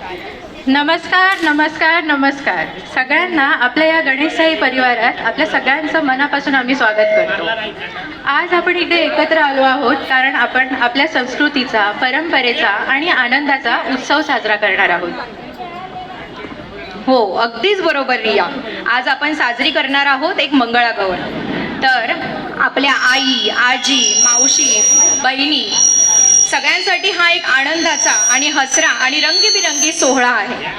नमस्कार नमस्कार नमस्कार सगळ्यांना आपल्या या गणेशशाही परिवारात आपल्या सगळ्यांचं मनापासून आम्ही स्वागत करतो. आज आपण इथे एकत्र आलो आहोत कारण आपण आपल्या संस्कृतीचा, परंपरेचा आणि आनंदाचा उत्सव साजरा करणार आहोत. हो, अगदीच बरोबर रिया. आज आपण साजरी करणार आहोत एक मंगळागौर. तर आपल्या आई, आजी, मावशी, बहिणी सगळ्यांसाठी हा एक आनंदाचा आणि हसरा आणि रंगीबिरंगी सोहळा आहे.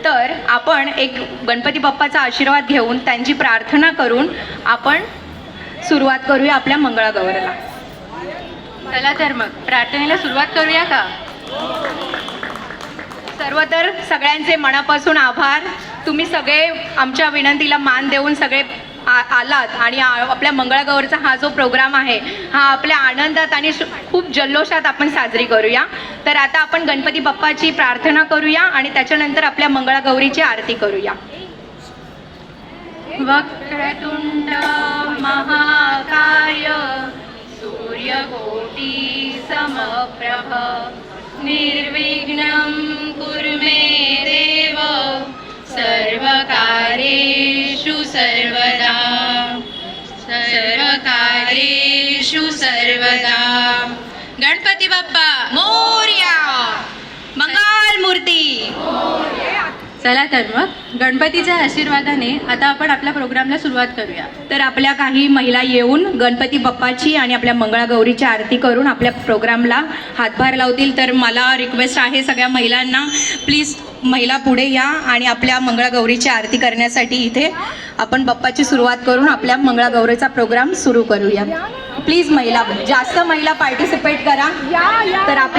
तर आपण एक गणपती बाप्पाचा आशीर्वाद घेऊन त्यांची प्रार्थना करून आपण सुरुवात करूया आपल्या मंगळागौरला. चला तर मग प्रार्थनेला सुरुवात करूया का? सर्व तर सगळ्यांचे मनापासून आभार. तुम्ही सगळे आमच्या विनंतीला मान देऊन सगळे आलात आणि आपल्या मंगळागौरचा हा जो प्रोग्राम आहे हा आपल्या आनंदात आणि खूप जल्लोषात आपण साजरी करूया. तर आता आपण गणपती बाप्पाची प्रार्थना करूया आणि त्याच्यानंतर आपल्या मंगळागौरीची आरती करूया. वक्रतुंड महाकाय सूर्यकोटी समप्रभ निर्विघ्नं कुरु मे देव सर्वकार्येषु सर्वदा गणपती बाप्पा मोरया. मंगल मूर्ती. चला तर मग गणपतीच्या आशीर्वादाने आता आपण आपल्या प्रोग्रामला सुरुवात करूया. तर आपल्या काही महिला येऊन गणपती बाप्पाची आणि आपल्या मंगळागौरीची आरती करून आपल्या प्रोग्रामला हातभार लावतील. तर मला रिक्वेस्ट आहे सगळ्या महिलांना, प्लीज महिला पुढे या आणि आपल्या मंगळागौरीची आरती करण्यासाठी इथे आपण बाप्पाची सुरुवात करून आपल्या मंगळागौरीचा प्रोग्राम सुरू करूया. प्लीज महिला, जास्त महिला पार्टिसिपेट करा. तर आपला